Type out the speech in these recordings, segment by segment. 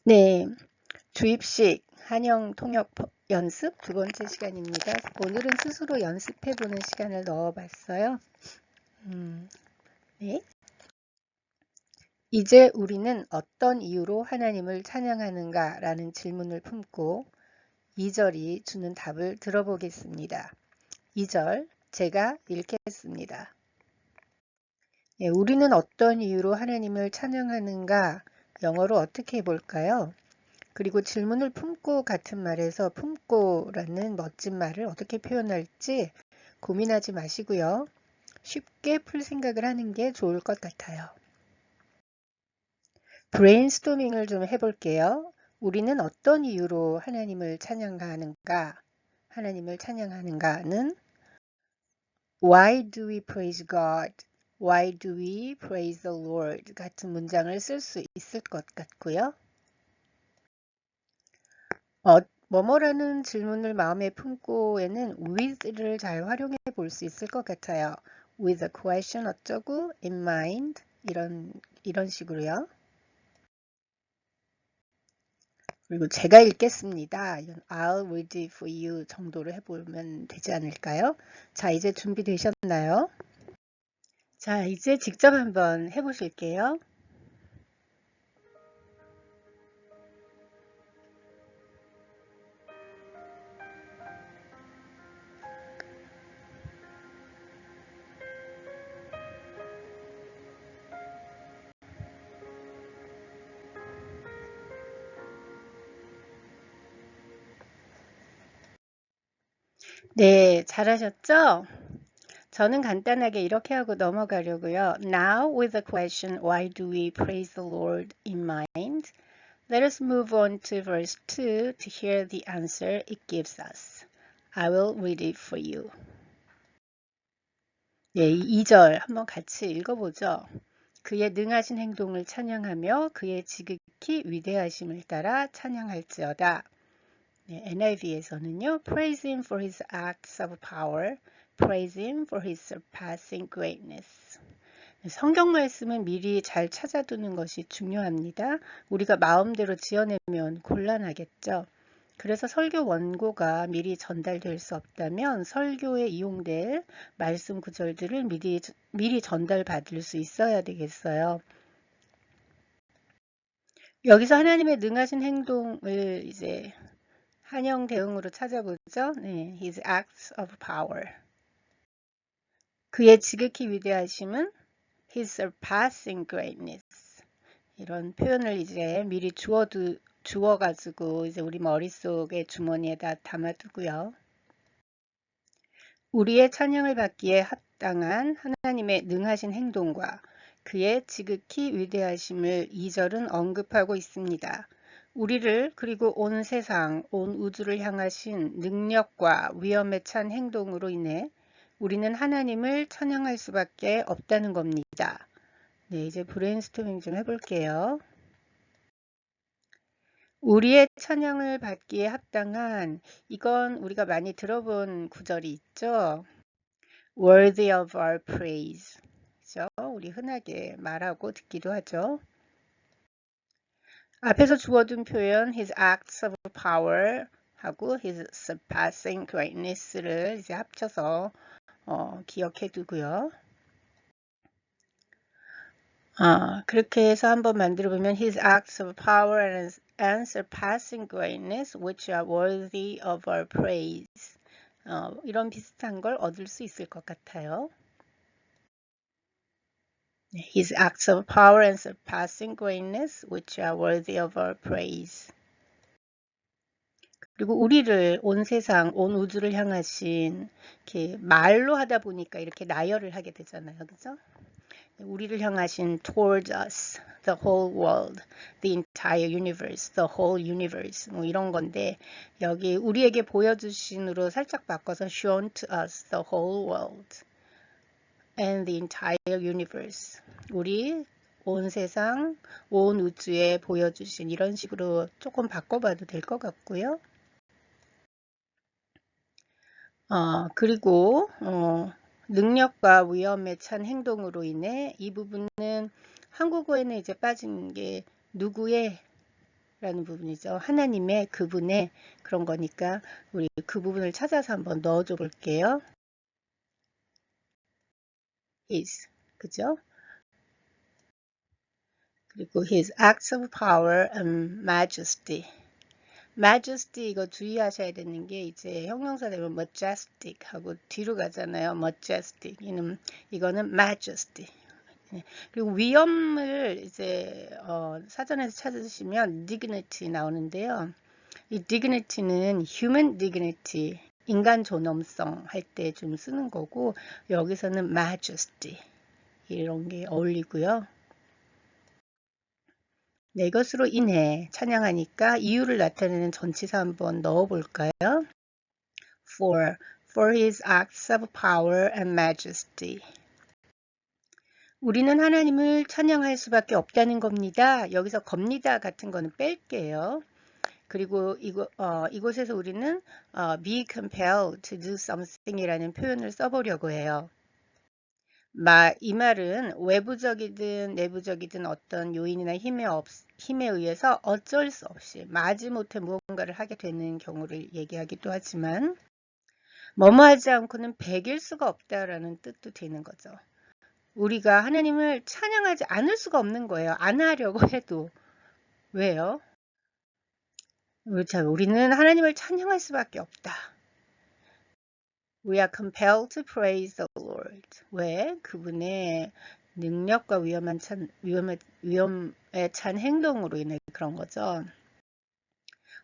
네, 주입식 한영 통역 연습 두 번째 시간입니다. 오늘은 스스로 연습해보는 시간을 넣어봤어요. 네. 이제 우리는 어떤 이유로 하나님을 찬양하는가 라는 질문을 품고 2절이 주는 답을 들어보겠습니다. 2절 제가 읽겠습니다. 네, 우리는 어떤 이유로 하나님을 찬양하는가 영어로 어떻게 해볼까요? 그리고 질문을 품고 같은 말에서 품고라는 멋진 말을 어떻게 표현할지 고민하지 마시고요. 쉽게 풀 생각을 하는 게 좋을 것 같아요. 브레인스토밍을 좀 해볼게요. 우리는 어떤 이유로 하나님을 찬양하는가? 하나님을 찬양하는가는 Why do we praise God? Why do we praise the Lord? 같은 문장을 쓸 수 있을 것 같고요. 뭐뭐라는 질문을 마음에 품고에는 with를 잘 활용해 볼 수 있을 것 같아요. with a question 어쩌고 in mind 이런 식으로요. 그리고 제가 읽겠습니다. 이건 I'll read it for you 정도로 해보면 되지 않을까요? 자, 이제 준비되셨나요? 자, 이제 직접 한번 해보실게요. 네, 잘하셨죠? 저는 간단하게 이렇게 하고 넘어가려고요. Now with the question, why do we praise the Lord in mind? Let us move on to verse 2 to hear the answer it gives us. I will read it for you. 네, 2절 한번 같이 읽어보죠. 그의 능하신 행동을 찬양하며 그의 지극히 위대하심을 따라 찬양할지어다. 네, NIV에서는요. Praise him for his acts of power. Praise him for his surpassing greatness. 성경 말씀은 미리 잘 찾아두는 것이 중요합니다. 우리가 마음대로 지어내면 곤란하겠죠. 그래서 설교 원고가 미리 전달될 수 없다면 설교에 이용될 말씀 구절들을 미리 전달받을 수 있어야 되겠어요. 여기서 하나님의 능하신 행동을 이제 한영 대응으로 찾아보죠. 네, His acts of power. 그의 지극히 위대하심은 His surpassing greatness. 이런 표현을 이제 미리 주어가지고 이제 우리 머릿속에 주머니에다 담아두고요. 우리의 찬양을 받기에 합당한 하나님의 능하신 행동과 그의 지극히 위대하심을 2절은 언급하고 있습니다. 우리를 그리고 온 세상, 온 우주를 향하신 능력과 위엄에 찬 행동으로 인해 우리는 하나님을 찬양할 수밖에 없다는 겁니다. 네, 이제 브레인스토밍 좀 해볼게요. 우리의 찬양을 받기에 합당한 이건 우리가 많이 들어본 구절이 있죠. Worthy of our praise. 그죠? 우리 흔하게 말하고 듣기도 하죠. 앞에서 주어둔 표현 His acts of power 하고 His surpassing greatness를 이제 합쳐서 기억해 두고요. 그렇게 해서 한번 만들어 보면 His acts of power and surpassing greatness which are worthy of our praise. 이런 비슷한 걸 얻을 수 있을 것 같아요. His acts of power and surpassing greatness which are worthy of our praise. 그리고 우리를 온 세상, 온 우주를 향하신 이렇게 말로 하다 보니까 이렇게 나열을 하게 되잖아요. 그죠? 우리를 향하신 toward us, the whole world, the entire universe, the whole universe 뭐 이런 건데 여기 우리에게 보여주신으로 살짝 바꿔서 shown to us, the whole world and the entire universe. 우리 온 세상, 온 우주에 보여주신 이런 식으로 조금 바꿔봐도 될 것 같고요. 그리고 능력과 위엄에 찬 행동으로 인해 이 부분은 한국어에는 이제 빠진 게 누구의 라는 부분이죠. 하나님의 그분의 그런 거니까 우리 그 부분을 찾아서 한번 넣어줘 볼게요. His, 그죠? 그리고 His acts of power and majesty. majesty 이거 주의하셔야 되는 게 이제 형용사 되면 majestic 하고 뒤로 가잖아요. majestic 이거는 majesty. 그리고 위엄을 이제 사전에서 찾으시면 dignity 나오는데요. 이 dignity는 human dignity, 인간 존엄성 할 때 좀 쓰는 거고 여기서는 majesty 이런 게 어울리고요. 네, 이것으로 인해 찬양하니까 이유를 나타내는 전치사 한번 넣어볼까요? For his acts of power and majesty. 우리는 하나님을 찬양할 수밖에 없다는 겁니다. 여기서 겁니다 같은 거는 뺄게요. 그리고 이곳에서 우리는 be compelled to do something 이라는 표현을 써보려고 해요. 이 말은 외부적이든 내부적이든 어떤 요인이나 힘에 의해서 어쩔 수 없이 마지못해 무언가를 하게 되는 경우를 얘기하기도 하지만 뭐뭐 하지 않고는 배길 수가 없다라는 뜻도 되는 거죠. 우리가 하나님을 찬양하지 않을 수가 없는 거예요. 안 하려고 해도. 왜요? 우리는 하나님을 찬양할 수밖에 없다. We are compelled to praise the Lord. 왜? 그분의 능력과 위험에 찬 행동으로 인해 그런 거죠.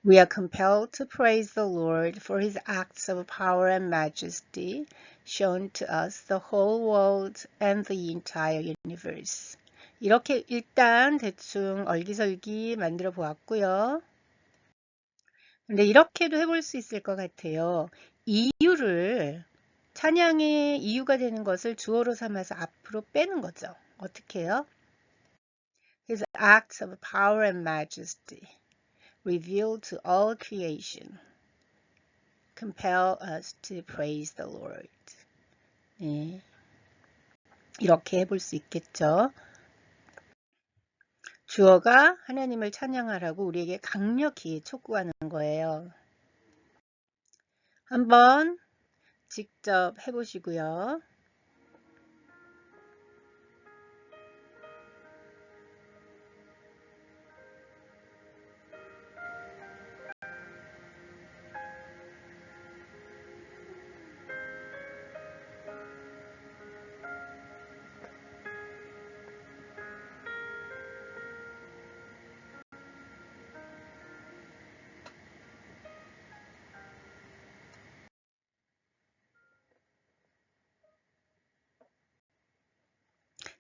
We are compelled to praise the Lord for his acts of power and majesty shown to us the whole world and the entire universe. 이렇게 일단 대충 얼기설기 만들어 보았고요. 근데 이렇게도 해볼 수 있을 것 같아요. 이유를 찬양의 이유가 되는 것을 주어로 삼아서 앞으로 빼는 거죠. 어떻게 해요? His acts of power and majesty revealed to all creation compel us to praise the Lord. 네. 이렇게 해볼 수 있겠죠. 주어가 하나님을 찬양하라고 우리에게 강력히 촉구하는 거예요. 한번 직접 해보시고요.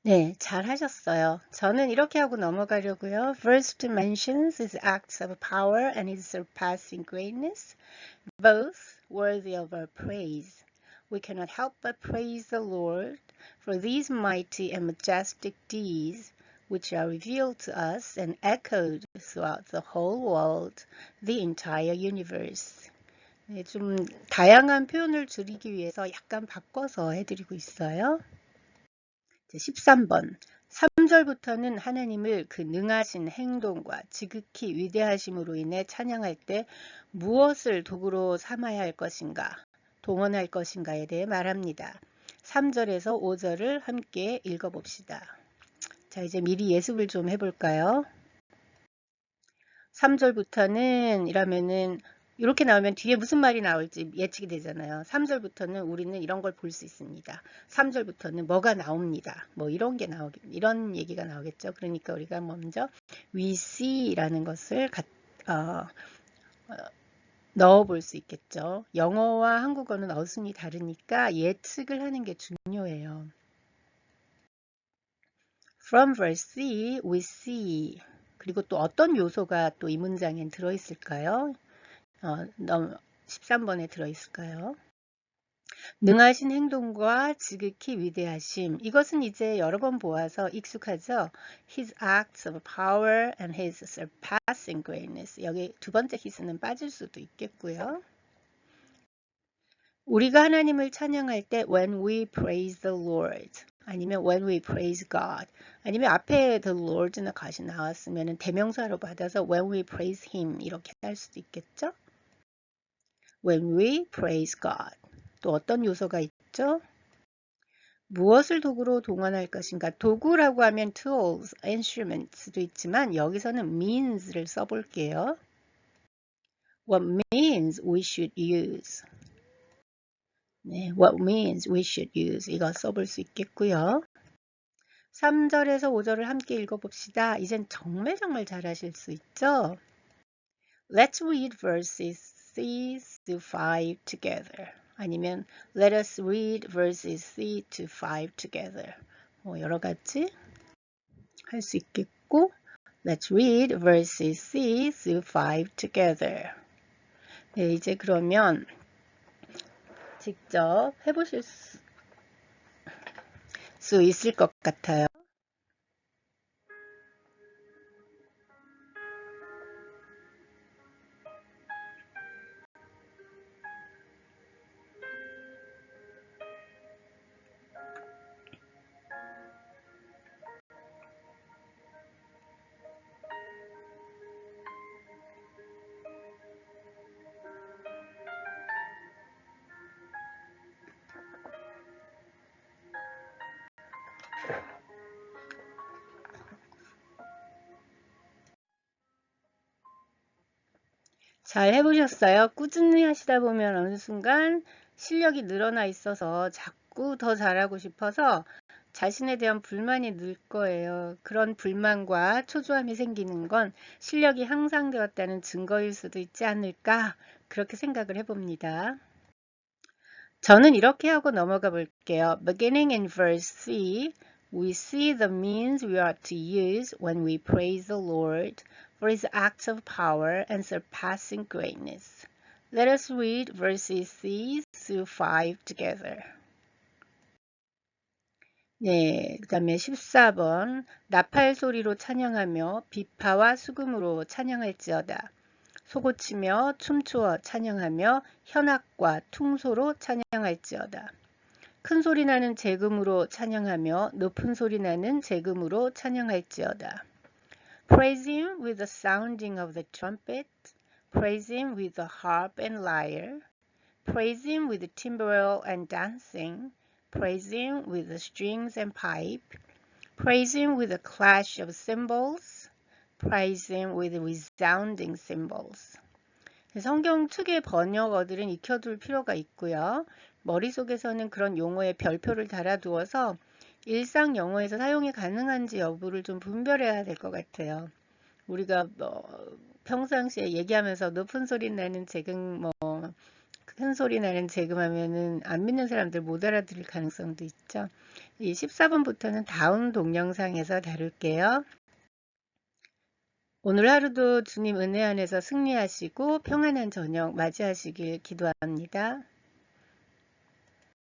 네, 잘 하셨어요. 저는 이렇게 하고 넘어가려고요. First mentions his acts of power and his surpassing greatness, both worthy of our praise. We cannot help but praise the Lord for these mighty and majestic deeds which are revealed to us and echoed throughout the whole world, the entire universe. 네, 좀 다양한 표현을 줄이기 위해서 약간 바꿔서 해드리고 있어요. 13번 3절부터는 하나님을 그 능하신 행동과 지극히 위대하심으로 인해 찬양할 때 무엇을 도구로 삼아야 할 것인가, 동원할 것인가에 대해 말합니다. 3절에서 5절을 함께 읽어봅시다. 자, 이제 미리 예습을 좀 해볼까요? 3절부터는 이러면은 이렇게 나오면 뒤에 무슨 말이 나올지 예측이 되잖아요. 3절부터는 우리는 이런 걸 볼 수 있습니다. 3절부터는 뭐가 나옵니다. 뭐 이런 얘기가 나오겠죠. 그러니까 우리가 먼저 we see라는 것을 넣어 볼 수 있겠죠. 영어와 한국어는 어순이 다르니까 예측을 하는 게 중요해요. From verse C, we see. 그리고 또 어떤 요소가 또 이 문장엔 들어있을까요? 13번에 들어있을까요? 능하신 행동과 지극히 위대하심. 이것은 이제 여러 번 보아서 익숙하죠. His acts of power and his surpassing greatness. 여기 두 번째 his는 빠질 수도 있겠고요. 우리가 하나님을 찬양할 때 when we praise the Lord. 아니면 when we praise God. 아니면 앞에 the Lord나 것이 나왔으면 대명사로 받아서 when we praise Him 이렇게 할 수도 있겠죠. When we praise God. 또 어떤 요소가 있죠? 무엇을 도구로 동원할 것인가? 도구라고 하면 tools, instruments도 있지만 여기서는 means를 써볼게요. What means we should use. 네, what means we should use. 이거 써볼 수 있겠고요. 3절에서 5절을 함께 읽어봅시다. 이젠 정말 잘하실 수 있죠? Let's read verses 3 to 5 together. 아니면 Let us read verses 3 to 5 together. 여러 가지 할 수 있겠고 Let's read verses 3 to 5 together. 네, 이제 그러면 직접 해보실 수 있을 것 같아요. 잘 해보셨어요? 꾸준히 하시다 보면 어느 순간 실력이 늘어나 있어서 자꾸 더 잘하고 싶어서 자신에 대한 불만이 늘 거예요. 그런 불만과 초조함이 생기는 건 실력이 향상되었다는 증거일 수도 있지 않을까? 그렇게 생각을 해봅니다. 저는 이렇게 하고 넘어가 볼게요. Beginning in verse 3, we see the means we are to use when we praise the Lord for His acts of power and surpassing greatness. Let us read verses 3 through 5 together. 네, 그 다음에 14번 나팔 소리로 찬양하며 비파와 수금으로 찬양할지어다. 소고치며 춤추어 찬양하며 현악과 퉁소로 찬양할지어다. 큰 소리 나는 재금으로 찬양하며 높은 소리 나는 재금으로 찬양할지어다. Praise Him with the sounding of the trumpet. Praise Him with the harp and lyre. Praise Him with the timbrel and dancing. Praise Him with the strings and pipe. Praise Him with the clash of cymbals. Praise Him with resounding cymbals. 성경 특유의 번역어들은 익혀둘 필요가 있고요. 머릿속에서는 그런 용어에 별표를 달아두어서 일상 영어에서 사용이 가능한지 여부를 좀 분별해야 될 것 같아요. 우리가 평상시에 얘기하면서 높은 소리 나는 재금, 큰 소리 나는 재금 하면은 안 믿는 사람들 못 알아들을 가능성도 있죠. 이 14번부터는 다음 동영상에서 다룰게요. 오늘 하루도 주님 은혜 안에서 승리하시고 평안한 저녁 맞이하시길 기도합니다.